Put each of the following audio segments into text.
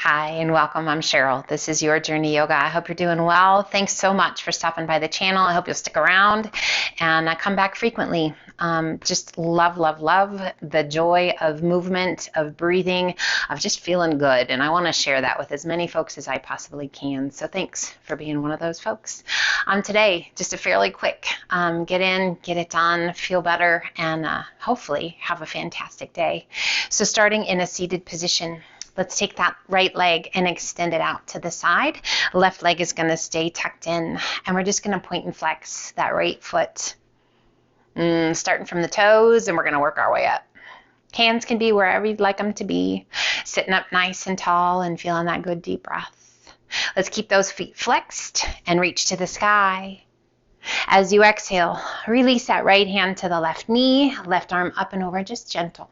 Hi and welcome. I'm Cheryl. This is Your Journey Yoga. I hope you're doing well. Thanks so much for stopping by the channel. I hope you'll stick around and come back frequently. Just love the joy of movement, of breathing, of just feeling good. And I want to share that with as many folks as I possibly can. So thanks for being one of those folks. Today, just a fairly quick get in, get it done, feel better, and hopefully have a fantastic day. So starting in a seated position. Let's take that right leg and extend it out to the side. Left leg is going to stay tucked in, and we're just going to point and flex that right foot. Starting from the toes, and we're going to work our way up. Hands can be wherever you'd like them to be. Sitting up nice and tall and feeling that good deep breath. Let's keep those feet flexed and reach to the sky. As you exhale, release that right hand to the left knee, left arm up and over, just gentle.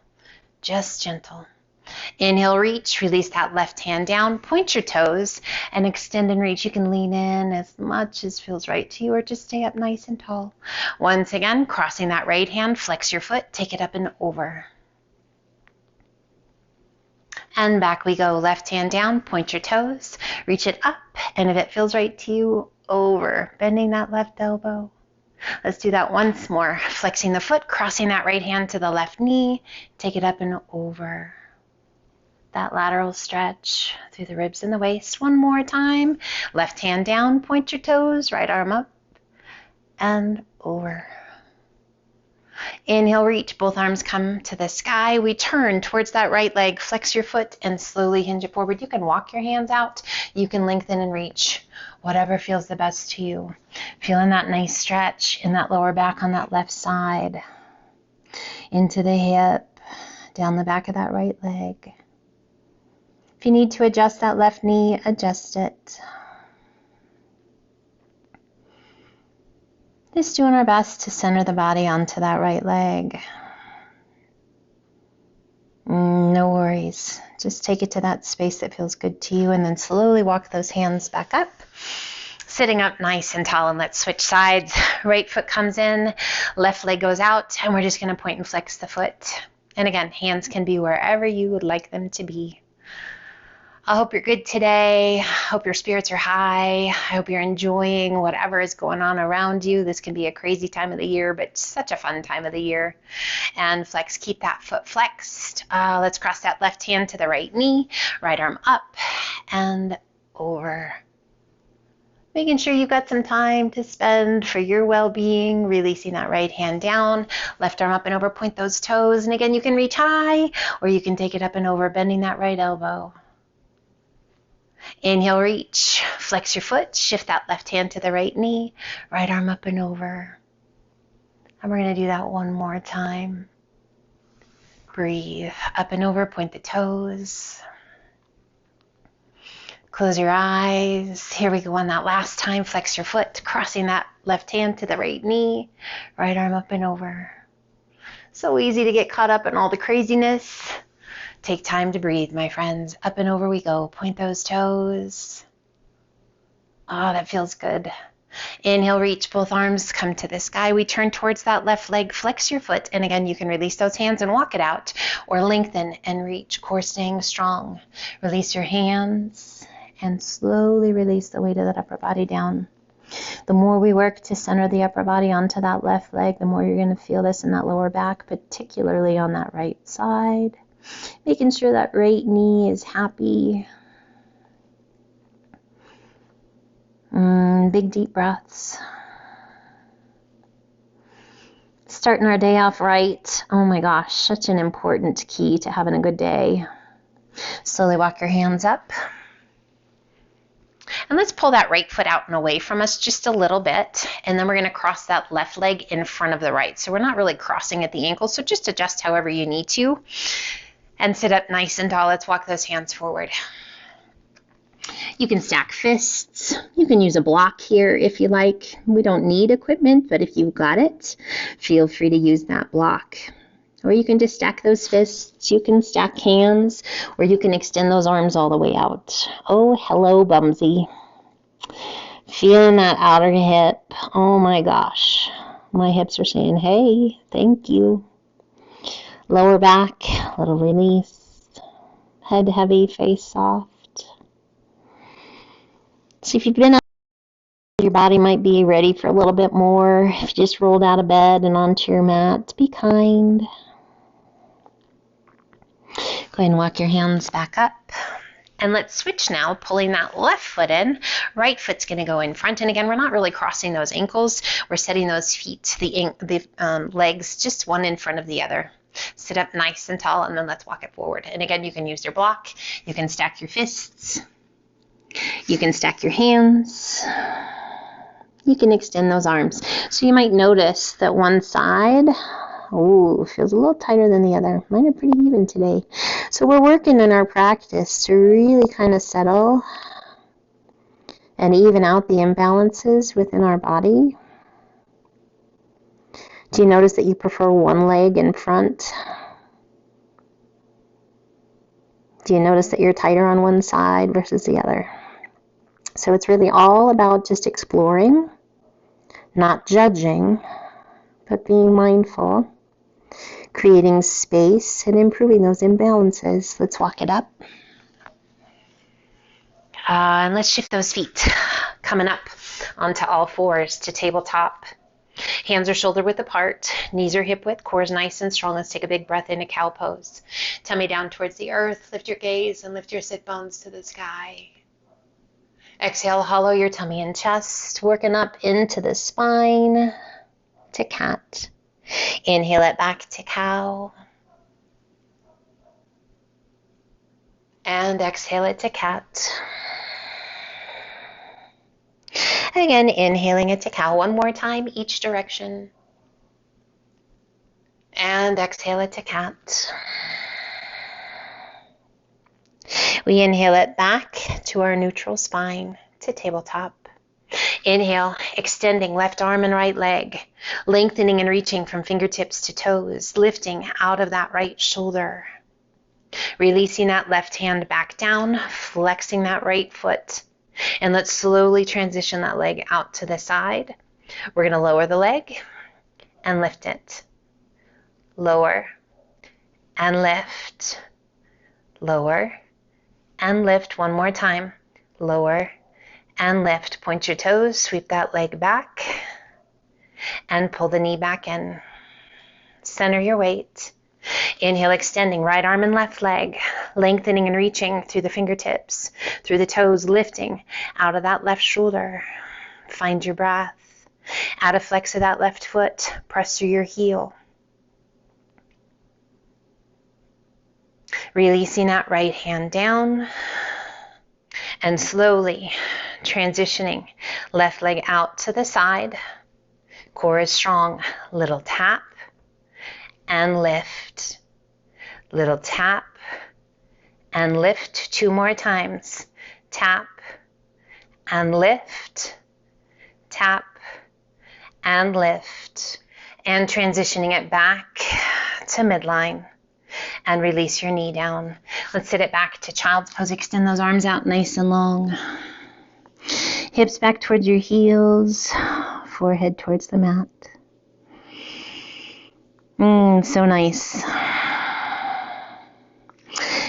Inhale, reach, release that left hand down, point your toes, and extend and reach. You can lean in as much as feels right to you, or just stay up nice and tall. Once again, crossing that right hand, flex your foot, take it up and over. And back we go, left hand down, point your toes, reach it up, and if it feels right to you, over, bending that left elbow. Let's do that once more, flexing the foot, crossing that right hand to the left knee, take it up and over. That lateral stretch through the ribs and the waist. One more time. Left hand down, point your toes, right arm up and over. Inhale, reach, both arms come to the sky. We turn towards that right leg, flex your foot and slowly hinge it forward. You can walk your hands out. You can lengthen and reach, whatever feels the best to you. Feeling that nice stretch in that lower back on that left side. Into the hip, down the back of that right leg. If you need to adjust that left knee, adjust it. Just doing our best to center the body onto that right leg. No worries. Just take it to that space that feels good to you, and then slowly walk those hands back up. Sitting up nice and tall, and let's switch sides. Right foot comes in, left leg goes out, and we're just going to point and flex the foot. And again, hands can be wherever you would like them to be. I hope you're good today. I hope your spirits are high. I hope you're enjoying whatever is going on around you. This can be a crazy time of the year, but such a fun time of the year. And flex, keep that foot flexed. Let's cross that left hand to the right knee, right arm up and over. Making sure you've got some time to spend for your well-being, releasing that right hand down, left arm up and over, point those toes. And again, you can reach high or you can take it up and over, bending that right elbow. Inhale, reach, flex your foot, shift that left hand to the right knee, right arm up and over. And we're going to do that one more time. Breathe, up and over, point the toes. Close your eyes. Here we go on that last time. Flex your foot, crossing that left hand to the right knee, right arm up and over. So easy to get caught up in all the craziness. Take time to breathe, my friends. Up and over we go. Point those toes. Oh, that feels good. Inhale, reach, both arms come to the sky. We turn towards that left leg, flex your foot, and again, you can release those hands and walk it out, or lengthen and reach, core staying strong. Release your hands, and slowly release the weight of that upper body down. The more we work to center the upper body onto that left leg, the more you're going to feel this in that lower back, particularly on that right side. Making sure that right knee is happy. Big deep breaths. Starting our day off right. Oh my gosh, such an important key to having a good day. Slowly walk your hands up. And let's pull that right foot out and away from us just a little bit. And then we're going to cross that left leg in front of the right. So we're not really crossing at the ankle, so just adjust however you need to. And sit up nice and tall. Let's walk those hands forward. You can stack fists. You can use a block here if you like. We don't need equipment, but if you've got it, feel free to use that block. Or you can just stack those fists. You can stack hands, or you can extend those arms all the way out. Oh, hello, Bumsy. Feeling that outer hip. Oh my gosh. My hips are saying, hey, thank you. Lower back, little release. Head heavy, face soft. So if you've been out, your body might be ready for a little bit more. If you just rolled out of bed and onto your mat, be kind. Go ahead and walk your hands back up. And let's switch now, pulling that left foot in. Right foot's going to go in front. And again, we're not really crossing those ankles. We're setting those feet, the legs, just one in front of the other. Sit up nice and tall, and then let's walk it forward. And again, you can use your block. You can stack your fists. You can stack your hands. You can extend those arms. So you might notice that one side, feels a little tighter than the other. Mine are pretty even today. So we're working in our practice to really kind of settle and even out the imbalances within our body. Do you notice that you prefer one leg in front? Do you notice that you're tighter on one side versus the other? So it's really all about just exploring, not judging, but being mindful, creating space and improving those imbalances. Let's walk it up. And let's shift those feet, coming up onto all fours to tabletop. Hands are shoulder width apart, knees are hip width, core is nice and strong. Let's take a big breath into cow pose. Tummy down towards the earth, lift your gaze and lift your sit bones to the sky. Exhale, hollow your tummy and chest, working up into the spine to cat. Inhale it back to cow. And exhale it to cat. Again, inhaling it to cow one more time, each direction. And exhale it to cat. We inhale it back to our neutral spine, to tabletop. Inhale, extending left arm and right leg, lengthening and reaching from fingertips to toes, lifting out of that right shoulder. Releasing that left hand back down, flexing that right foot. And let's slowly transition that leg out to the side. We're going to lower the leg and lift it. Lower and lift. Lower and lift one more time. Lower and lift. Point your toes, sweep that leg back, and pull the knee back in. Center your weight. Inhale, extending right arm and left leg, lengthening and reaching through the fingertips, through the toes, lifting out of that left shoulder. Find your breath. Add a flex of that left foot. Press through your heel. Releasing that right hand down and slowly transitioning left leg out to the side. Core is strong. Little tap and lift. Little tap and lift. Two more times. Tap and lift. Tap and lift. And transitioning it back to midline. And release your knee down. Let's sit it back to child's pose. Extend those arms out nice and long. Hips back towards your heels. Forehead towards the mat. So nice.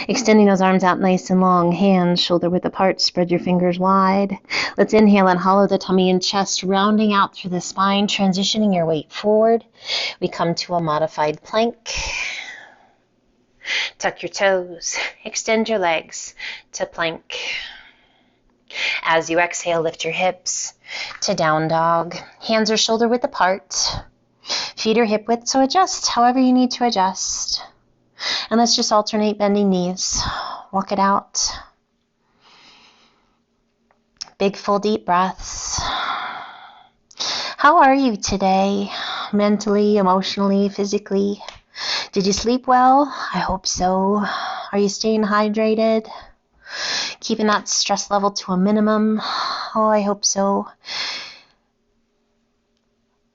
Extending those arms out nice and long. Hands shoulder width apart. Spread your fingers wide. Let's inhale and hollow the tummy and chest, rounding out through the spine, transitioning your weight forward. We come to a modified plank. Tuck your toes, extend your legs to plank. As you exhale, lift your hips to down dog. Hands are shoulder width apart. Feet are hip width, so adjust however you need to adjust. And let's just alternate bending knees. Walk it out. Big, full, deep breaths. How are you today? Mentally, emotionally, physically? Did you sleep well? I hope so. Are you staying hydrated? Keeping that stress level to a minimum? Oh, I hope so.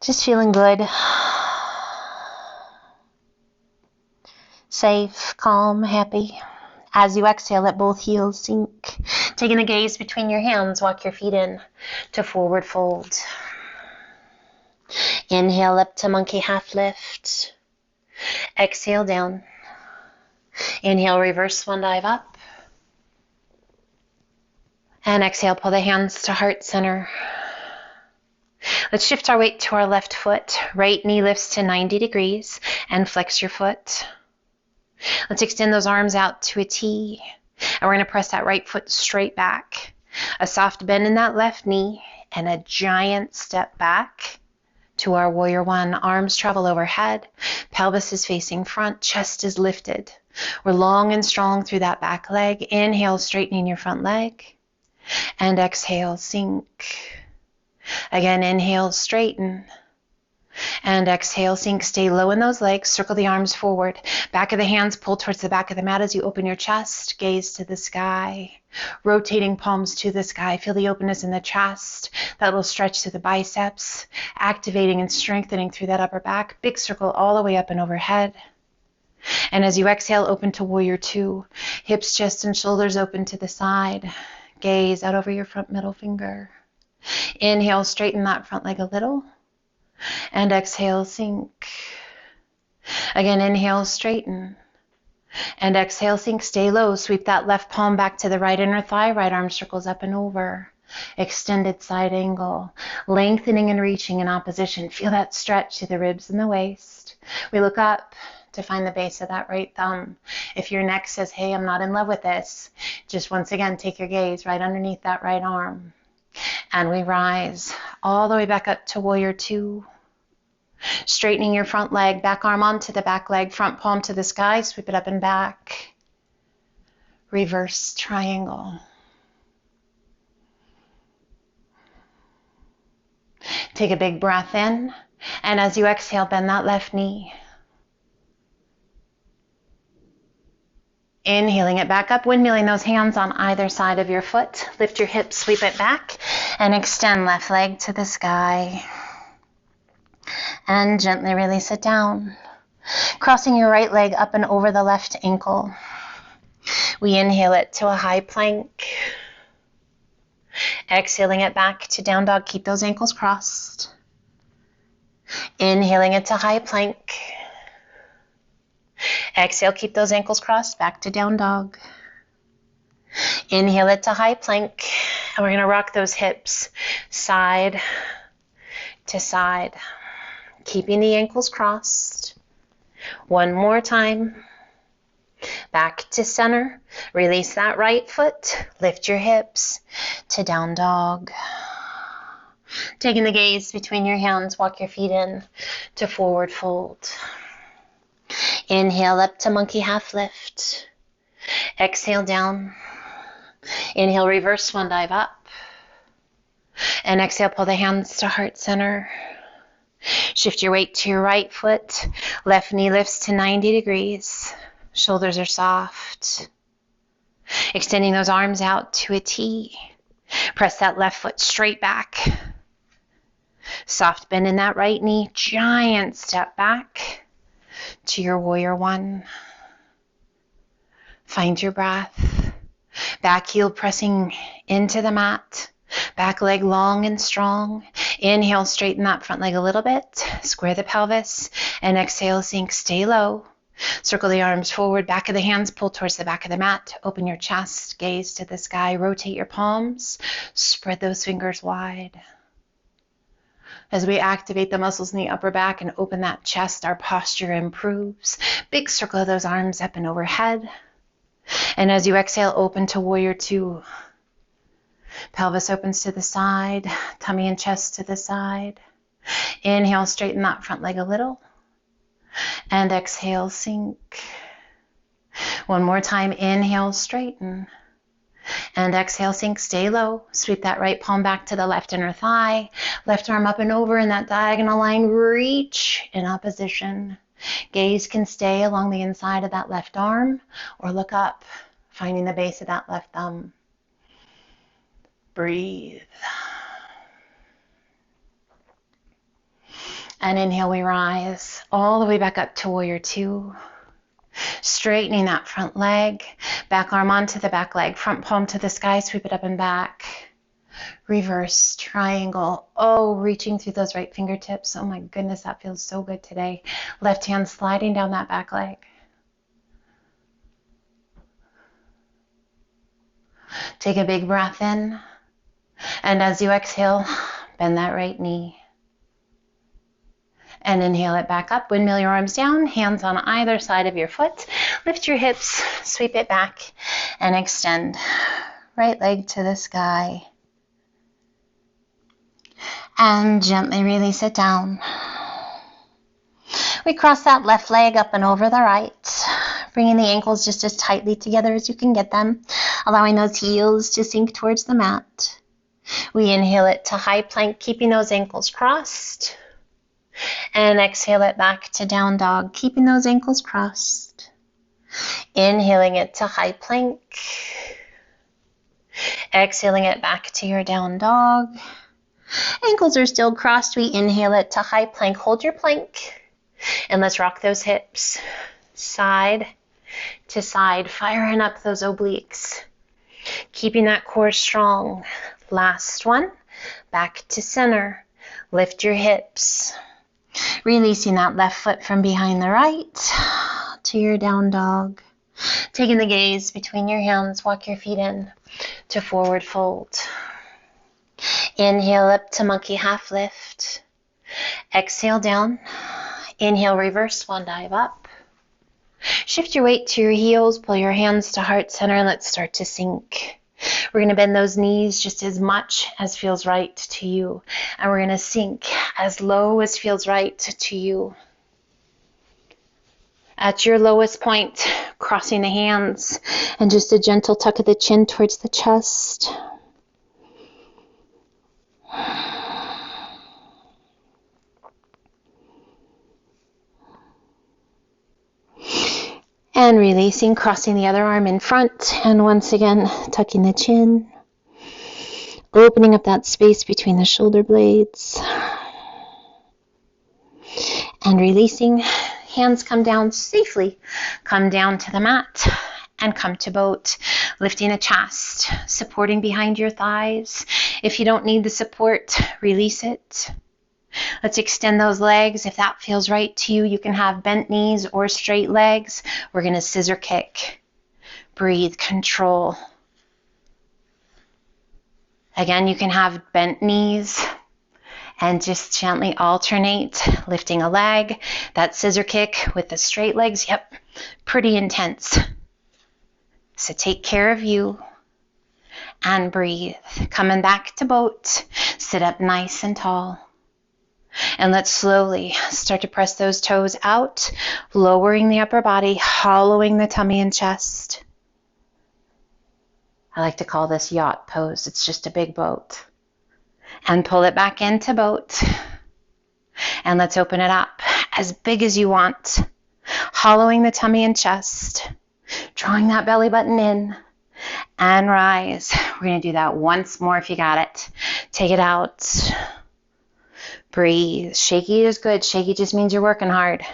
Just feeling good. Safe, calm, happy. As you exhale, let both heels sink. Taking a gaze between your hands, walk your feet in to forward fold. Inhale up to monkey half lift. Exhale down. Inhale, reverse swan dive up. And exhale, pull the hands to heart center. Let's shift our weight to our left foot. Right knee lifts to 90 degrees and flex your foot. Let's extend those arms out to a T. And we're going to press that right foot straight back. A soft bend in that left knee and a giant step back to our warrior one. Arms travel overhead. Pelvis is facing front. Chest is lifted. We're long and strong through that back leg. Inhale, straightening your front leg. And exhale, sink. Again, inhale, straighten. And exhale, sink. Stay low in those legs. Circle the arms forward. Back of the hands pull towards the back of the mat as you open your chest. Gaze to the sky. Rotating palms to the sky. Feel the openness in the chest. That little stretch to the biceps. Activating and strengthening through that upper back. Big circle all the way up and overhead. And as you exhale, open to warrior two. Hips, chest, and shoulders open to the side. Gaze out over your front middle finger. Inhale, straighten that front leg a little. And exhale, sink. Again, inhale, straighten. And exhale, sink. Stay low. Sweep that left palm back to the right inner thigh. Right arm circles up and over. Extended side angle. Lengthening and reaching in opposition. Feel that stretch to the ribs and the waist. We look up to find the base of that right thumb. If your neck says, hey, I'm not in love with this, just once again, take your gaze right underneath that right arm. And we rise all the way back up to warrior two. Straightening your front leg, back arm onto the back leg, front palm to the sky, sweep it up and back. Reverse triangle. Take a big breath in, and as you exhale, bend that left knee. Inhaling it back up, windmilling those hands on either side of your foot. Lift your hips, sweep it back, and extend left leg to the sky. And gently release it down. Crossing your right leg up and over the left ankle. We inhale it to a high plank. Exhaling it back to down dog. Keep those ankles crossed. Inhaling it to high plank. Exhale, keep those ankles crossed, back to down dog. Inhale it to high plank, and we're going to rock those hips side to side, keeping the ankles crossed. One more time. Back to center. Release that right foot. Lift your hips to down dog. Taking the gaze between your hands, walk your feet in to forward fold. Inhale up to monkey half lift. Exhale down. Inhale, reverse swan dive up. And exhale, pull the hands to heart center. Shift your weight to your right foot. Left knee lifts to 90 degrees. Shoulders are soft. Extending those arms out to a T. Press that left foot straight back. Soft bend in that right knee. Giant step back to your warrior one. Find your breath. Back heel pressing into the mat. Back leg long and strong. Inhale, straighten that front leg a little bit. Square the pelvis. And exhale, sink. Stay low. Circle the arms forward. Back of the hands pull towards the back of the mat. Open your chest. Gaze to the sky. Rotate your palms. Spread those fingers wide. As we activate the muscles in the upper back and open that chest, our posture improves. Big circle of those arms up and overhead. And as you exhale, open to warrior two. Pelvis opens to the side, tummy and chest to the side. Inhale, straighten that front leg a little. And exhale, sink. One more time, inhale, straighten. And exhale, sink, stay low. Sweep that right palm back to the left inner thigh. Left arm up and over in that diagonal line. Reach in opposition. Gaze can stay along the inside of that left arm or look up, finding the base of that left thumb. Breathe. And inhale, we rise all the way back up to warrior two. Straightening that front leg, back arm onto the back leg, front palm to the sky, sweep it up and back. Reverse triangle. Oh, reaching through those right fingertips. Oh my goodness, that feels so good today. Left hand sliding down that back leg. Take a big breath in. And as you exhale, bend that right knee. And inhale it back up. Windmill your arms down, hands on either side of your foot. Lift your hips, sweep it back, and extend. Right leg to the sky. And gently release it down. We cross that left leg up and over the right, bringing the ankles just as tightly together as you can get them, allowing those heels to sink towards the mat. We inhale it to high plank, keeping those ankles crossed. And exhale it back to down dog, keeping those ankles crossed. Inhaling it to high plank. Exhaling it back to your down dog. Ankles are still crossed. We inhale it to high plank. Hold your plank. And let's rock those hips. Side to side. Firing up those obliques. Keeping that core strong. Last one. Back to center. Lift your hips. Releasing that left foot from behind the right to your down dog. Taking the gaze between your hands, walk your feet in to forward fold. Inhale up to monkey half lift. Exhale down. Inhale, reverse swan dive up. Shift your weight to your heels, pull your hands to heart center, and let's start to sink. We're going to bend those knees just as much as feels right to you. And we're going to sink as low as feels right to you. At your lowest point, crossing the hands and just a gentle tuck of the chin towards the chest. And releasing, crossing the other arm in front, and once again, tucking the chin, opening up that space between the shoulder blades, and releasing. Hands come down safely, come down to the mat, and come to boat, lifting the chest, supporting behind your thighs. If you don't need the support, release it. Let's extend those legs. If that feels right to you, you can have bent knees or straight legs. We're going to scissor kick. Breathe, control. Again, you can have bent knees and just gently alternate, lifting a leg. That scissor kick with the straight legs, yep, pretty intense. So take care of you and breathe. Coming back to boat, sit up nice and tall. And let's slowly start to press those toes out, lowering the upper body, hollowing the tummy and chest. I like to call this yacht pose. It's just a big boat. And pull it back into boat. And let's open it up as big as you want, hollowing the tummy and chest, drawing that belly button in, and rise. We're going to do that once more if you got it. Take it out. Breathe. Shaky is good. Shaky just means you're working hard.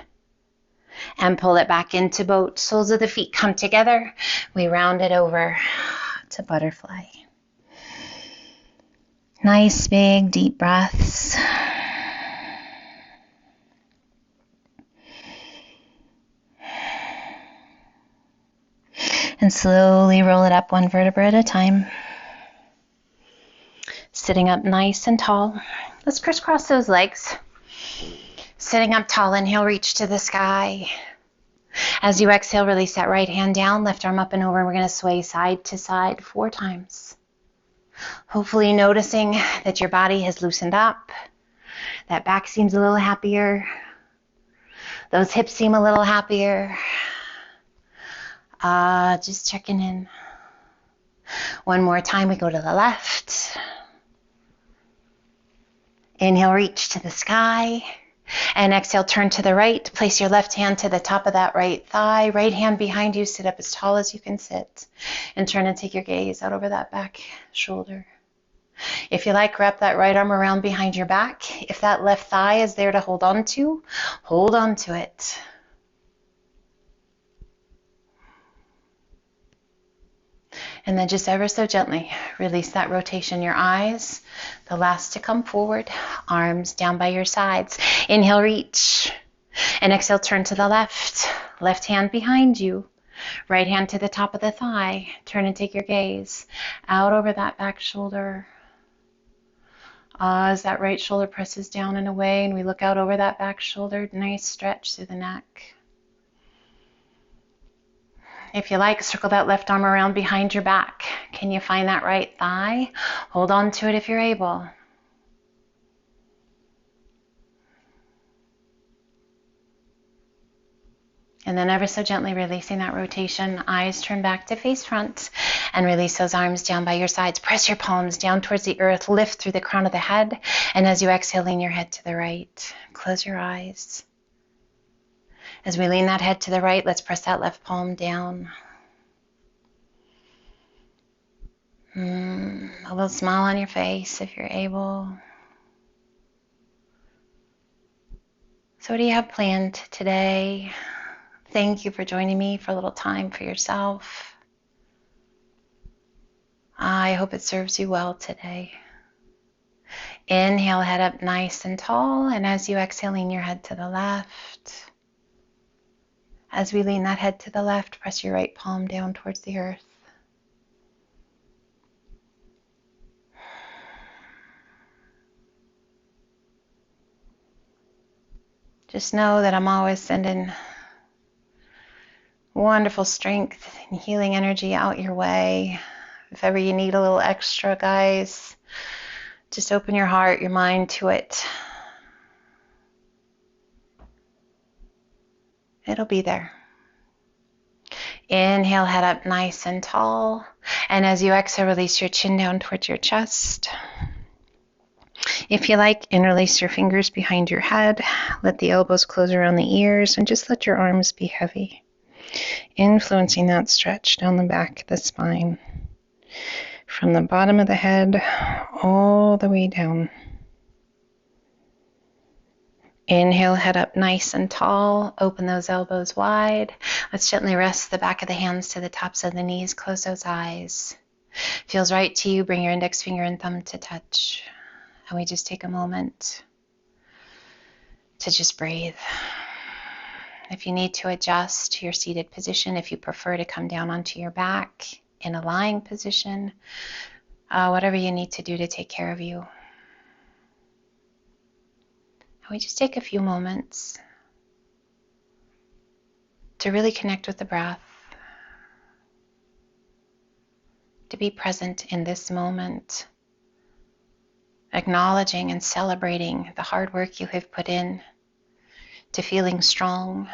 And pull it back into boat. Soles of the feet come together. We round it over to butterfly. Nice big deep breaths. And slowly roll it up one vertebra at a time. Sitting up nice and tall. Let's crisscross those legs. Sitting up tall, inhale, reach to the sky. As you exhale, release that right hand down, left arm up and over, and we're going to sway side to side 4 times. Hopefully noticing that your body has loosened up, that back seems a little happier, those hips seem a little happier. Just checking in. One more time, we go to the left. Inhale, reach to the sky. And exhale, turn to the right. Place your left hand to the top of that right thigh. Right hand behind you. Sit up as tall as you can sit. And turn and take your gaze out over that back shoulder. If you like, wrap that right arm around behind your back. If that left thigh is there to hold on to it. And then just ever so gently release that rotation. Your eyes, the last to come forward, arms down by your sides. Inhale, reach. And exhale, turn to the left. Left hand behind you. Right hand to the top of the thigh. Turn and take your gaze out over that back shoulder. As that right shoulder presses down and away, and we look out over that back shoulder, nice stretch through the neck. If you like, circle that left arm around behind your back. Can you find that right thigh? Hold on to it if you're able. And then ever so gently releasing that rotation, eyes turn back to face front, and release those arms down by your sides. Press your palms down towards the earth, lift through the crown of the head, and as you exhale, lean your head to the right. Close your eyes. As we lean that head to the right, let's press that left palm down. A little smile on your face if you're able. So what do you have planned today? Thank you for joining me for a little time for yourself. I hope it serves you well today. Inhale, head up nice and tall, and as you exhale, lean your head to the left. As we lean that head to the left, press your right palm down towards the earth. Just know that I'm always sending wonderful strength and healing energy out your way. If ever you need a little extra, guys, just open your heart, your mind to it. It'll be there. Inhale, head up nice and tall. And as you exhale, release your chin down towards your chest. If you like, interlace your fingers behind your head. Let the elbows close around the ears, and just let your arms be heavy, influencing that stretch down the back of the spine, from the bottom of the head all the way down. Inhale, head up nice and tall. Open those elbows wide. Let's gently rest the back of the hands to the tops of the knees. Close those eyes. Feels right to you, bring your index finger and thumb to touch. And we just take a moment to just breathe. If you need to adjust to your seated position, if you prefer to come down onto your back in a lying position, whatever you need to do to take care of you. And we just take a few moments to really connect with the breath, to be present in this moment, acknowledging and celebrating the hard work you have put in to feeling strong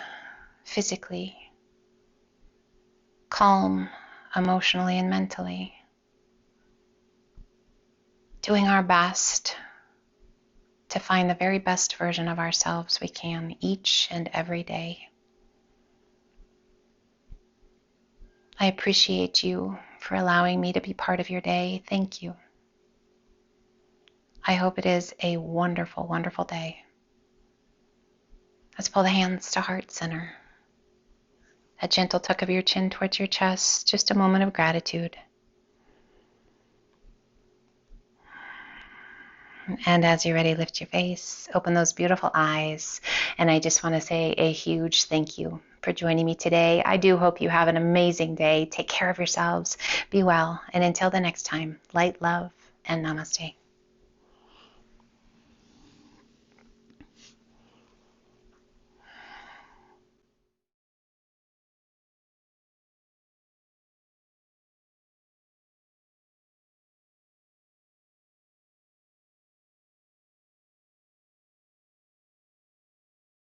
physically, calm emotionally and mentally, doing our best to find the very best version of ourselves we can each and every day. I appreciate you for allowing me to be part of your day. Thank you. I hope it is a wonderful, wonderful day. Let's pull the hands to heart center. A gentle tuck of your chin towards your chest, just a moment of gratitude. And as you're ready, lift your face, open those beautiful eyes, and I just want to say a huge thank you for joining me today. I do hope you have an amazing day. Take care of yourselves, be well, and until the next time, light, love, and namaste.